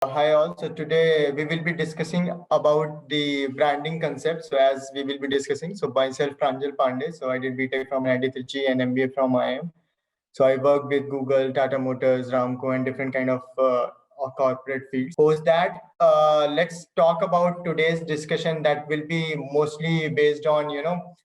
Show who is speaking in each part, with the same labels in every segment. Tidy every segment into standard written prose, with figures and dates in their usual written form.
Speaker 1: Hi all. So today we will be discussing about the branding concept. So as we will be discussing, so myself Pranjal Pandey. So I did BTech from IIT Trichy and MBA from IIM. So I work with Google, Tata Motors, Ramco, and different kind of corporate fields. Post that, let's talk about today's discussion that will be mostly based on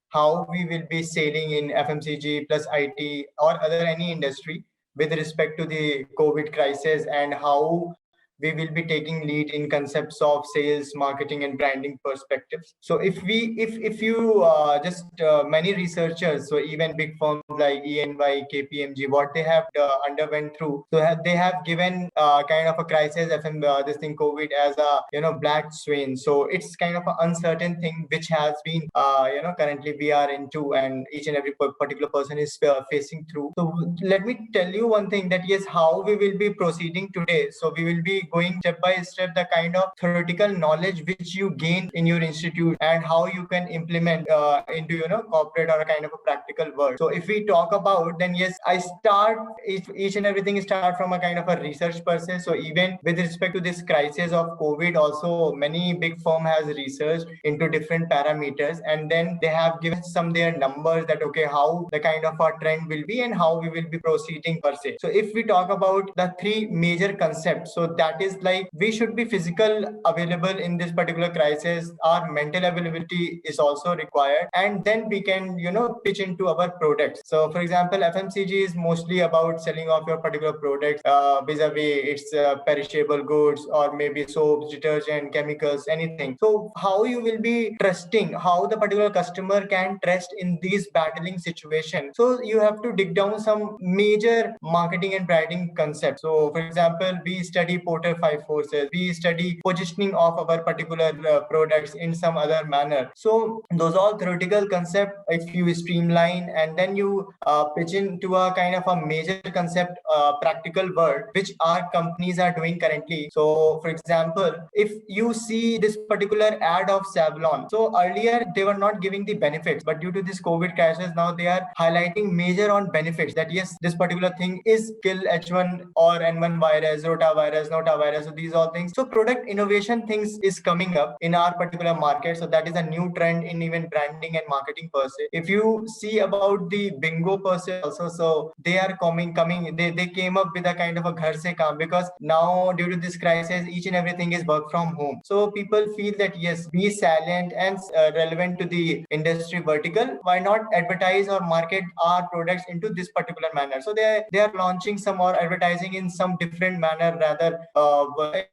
Speaker 1: how we will be sailing in FMCG plus IT or other any industry with respect to the COVID crisis and how we will be taking lead in concepts of sales, marketing, and branding perspectives. So if you just many researchers, so even big firms like ENY, KPMG, what they have underwent through, so they have given kind of a crisis, this thing COVID as a black swan. So it's kind of an uncertain thing which has been currently we are into, and each and every particular person is facing through. So let me tell you one thing, that yes, how we will be proceeding today. So we will be going step by step the kind of theoretical knowledge which you gain in your institute and how you can implement into corporate or a kind of a practical world. So if we talk about, then yes, I start each and everything start from a kind of a research process. So even with respect to this crisis of COVID, also many big firm has researched into different parameters, and then they have given some their numbers that okay, how the kind of a trend will be and how we will be proceeding per se. So if we talk about the three major concepts, so that is like we should be physical available in this particular crisis. Our mental availability is also required, and then we can pitch into our products. So for example, FMCG is mostly about selling off your particular products vis-a-vis its perishable goods or maybe soaps, detergent, chemicals, anything. So how you will be trusting, how the particular customer can trust in these battling situation. So you have to dig down some major marketing and branding concepts. So for example, we study Porter 5 forces, we study positioning of our particular products in some other manner. So those all theoretical concept, if you streamline and then you pitch into a kind of a major concept practical world which our companies are doing currently. So for example, if you see this particular ad of Savlon, so earlier they were not giving the benefits, but due to this COVID crisis, now they are highlighting major on benefits, that yes, this particular thing is kill H1 or N1 virus, rotavirus, notavirus. So these all things. So product innovation things is coming up in our particular market. So that is a new trend in even branding and marketing per se. If you see about the bingo per se also, so they are coming, they came up with a kind of a ghar se kaam, because now due to this crisis, each and everything is work from home. So people feel that yes, be salient and relevant to the industry vertical. Why not advertise or market our products into this particular manner? So they are launching some or advertising in some different manner rather,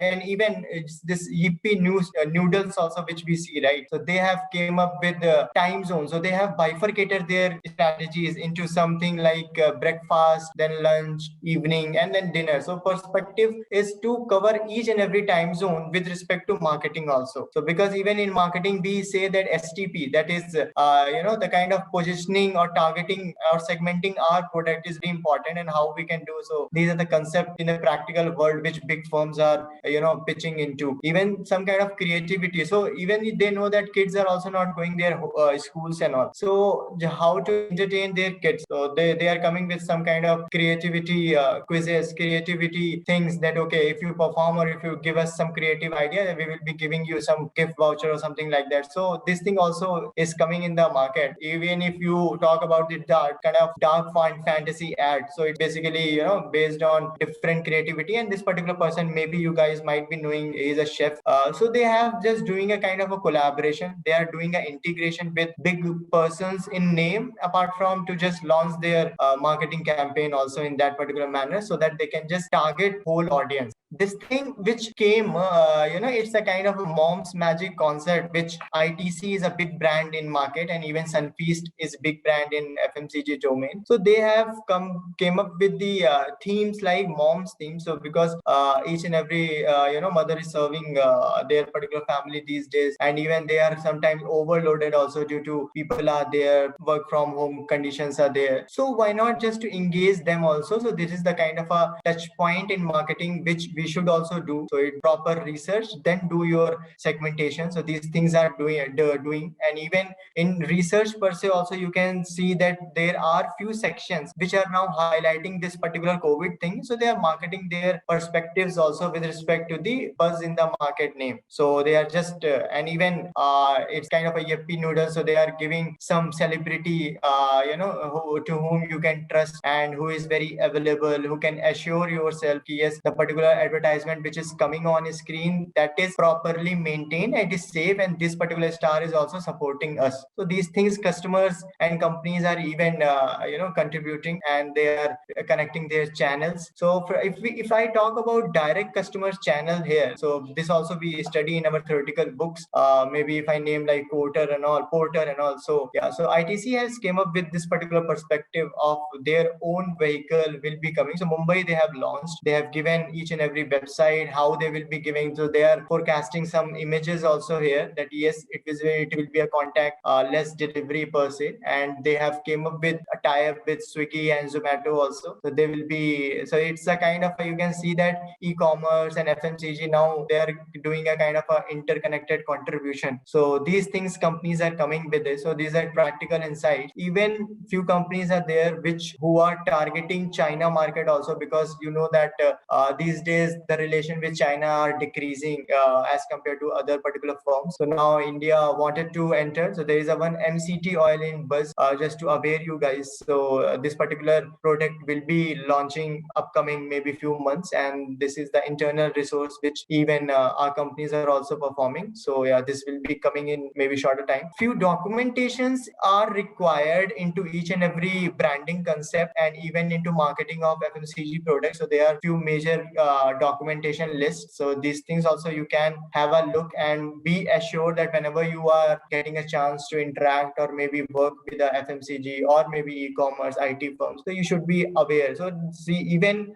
Speaker 1: and even it's this Yippee news noodles also which we see, right? So they have came up with time zone. So they have bifurcated their strategies into something like breakfast, then lunch, evening, and then dinner. So perspective is to cover each and every time zone with respect to marketing also. So because even in marketing we say that STP, that is the kind of positioning or targeting or segmenting our product is very important, and how we can do so. These are the concepts in the practical world which big firms are pitching into. Even some kind of creativity. So even they know that kids are also not going their schools and all. So how to entertain their kids? So they are coming with some kind of creativity quizzes, creativity things, that okay, if you perform or if you give us some creative idea, we will be giving you some gift voucher or something like that. So this thing also is coming in the market. Even if you talk about the dark font fantasy ad, so it basically based on different creativity, and this particular person, maybe you guys might be knowing, is a chef. So they have just doing a kind of a collaboration. They are doing an integration with big persons in name, apart from to just launch their marketing campaign also in that particular manner, so that they can just target whole audience. This thing which came, it's a kind of a mom's magic concept, which ITC is a big brand in market, and even Sunfeast is a big brand in FMCG domain. So they have came up with the themes like mom's theme. So because each and every mother is serving their particular family these days, and even they are sometimes overloaded also due to people are there, work from home conditions are there. So why not just to engage them also? So this is the kind of a touch point in marketing which we should also do. So it proper research, then do your segmentation. So these things are doing, and even in research per se also, you can see that there are few sections which are now highlighting this particular COVID thing. So they are marketing their perspectives also with respect to the buzz in the market name. So they are just and even it's kind of a yippee noodle, so they are giving some celebrity to whom you can trust and who is very available, who can assure yourself yes, the particular advertisement which is coming on screen, that is properly maintained and is safe, and this particular star is also supporting us. So these things customers and companies are even contributing, and they are connecting their channels. So if I talk about direct customer channel here, so this also we study in our theoretical books. Maybe if I name like Porter and all. So yeah, so ITC has came up with this particular perspective of their own vehicle will be coming. So Mumbai they have launched, they have given each and every website how they will be giving. So they are forecasting some images also here that yes, it will be a contact less delivery per se, and they have came up with a tie-up with Swiggy and Zomato also. So they will be, so it's a kind of you can see that e-commerce and FMCG now they are doing a kind of a interconnected contribution. So these things companies are coming with it. So these are practical insights. Even few companies are there which who are targeting China market also, because you know that these days the relation with China are decreasing as compared to other particular firms. So now India wanted to enter. So there is a one MCT oil in buzz, just to aware you guys. So this particular product will be launching upcoming maybe few months, and this is the internal resource which even our companies are also performing. So yeah, this will be coming in maybe shorter time. Few documentations are required into each and every branding concept and even into marketing of FMCG products. So there are few major documentation lists. So these things also you can have a look and be assured that whenever you are getting a chance to interact or maybe work with the FMCG or maybe e-commerce IT firms, so you should be aware. So see, even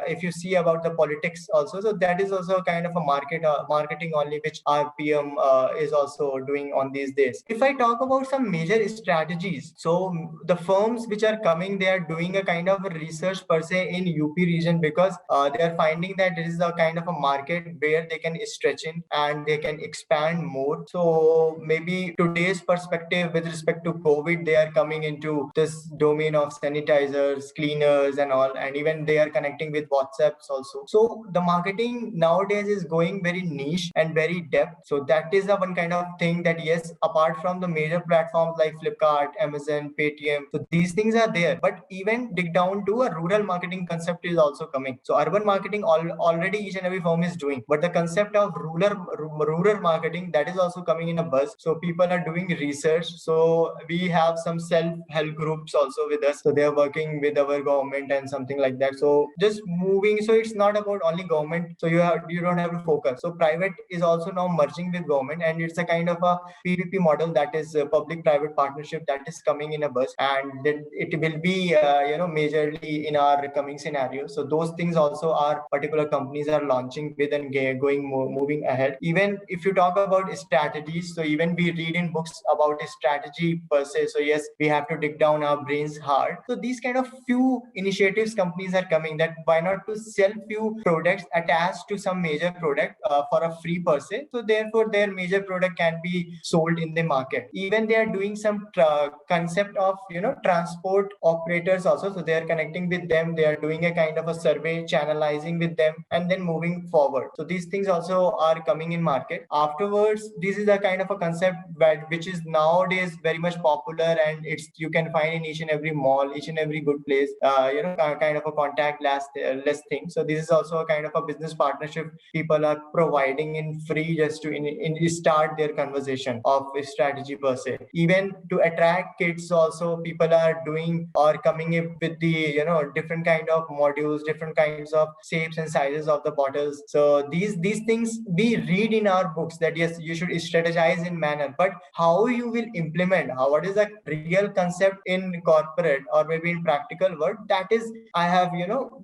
Speaker 1: if you see about the politics also, so that is also kind of a marketing only, which RPM is also doing on these days. If I talk about some major strategies, so the firms which are coming, they are doing a kind of a research per se in UP region, because they are finding that this is a kind of a market where they can stretch in and they can expand more. So maybe today's perspective with respect to COVID, they are coming into this domain of sanitizers, cleaners and all, and even they are connecting with WhatsApps also. So the marketing nowadays is going very niche and very depth. So that is the one kind of thing that yes, apart from the major platforms like Flipkart, Amazon, Paytm, so these things are there, but even dig down to a rural marketing concept is also coming. So urban marketing already each and every firm is doing, but the concept of rural marketing, that is also coming in a buzz. So people are doing research. So we have some self-help groups also with us, so they are working with our government and something like that. So just moving, so it's not about only government, so you don't have to focus. So private is also now merging with government, and it's a kind of a PPP model, that is public private partnership, that is coming in a bus, and then it will be majorly in our coming scenario. So those things also are particular companies are launching with and moving ahead. Even if you talk about strategies, so even we read in books about a strategy per se. So yes, we have to dig down our brains hard. So these kind of few initiatives companies are coming, that why not to sell few products attached to some major product for a free per se. So therefore their major product can be sold in the market. Even they are doing some concept of transport operators also. So they are connecting with them, they are doing a kind of a survey, channelizing with them, and then moving forward. So these things also are coming in market. Afterwards, this is a kind of a concept which is nowadays very much popular, and it's you can find in each and every mall, each and every good place, kind of a contact less thing. So this is also a kind of a business partnership people are providing in free, just to start their conversation of strategy per se. Even to attract kids also, people are doing or coming up with the different kind of modules, different kinds of shapes and sizes of the bottles. So these things we read in our books, that yes, you should strategize in manner, but how you will implement, what is the real concept in corporate or maybe in practical world, that is I have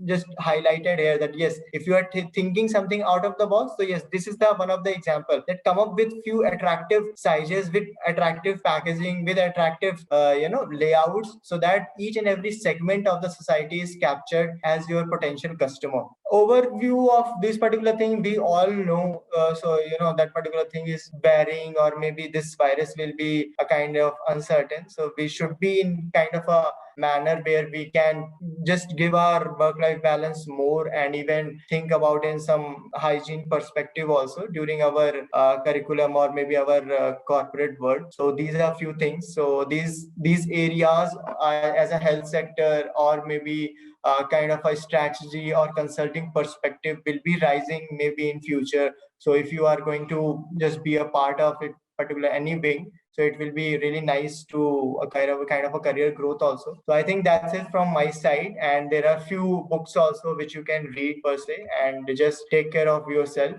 Speaker 1: just highlighted here, that yes, if you are thinking something out of the box, so yes, this is the one of the example that come up with few attractive sizes, with attractive packaging, with attractive layouts, so that each and every segment of the society is captured as your potential customer. Overview of this particular thing, we all know, so that particular thing is varying, or maybe this virus will be a kind of uncertain. So we should be in kind of a manner where we can just give our work-life balance more, and even think about in some hygiene perspective also during our curriculum or maybe our corporate world. So these are few things. So these areas as a health sector, or maybe kind of a strategy or consulting perspective, will be rising maybe in future. So if you are going to just be a part of it, particular any wing, so it will be really nice to a kind of a career growth also. So I think that's it from my side, and there are few books also which you can read per se, and just take care of yourself.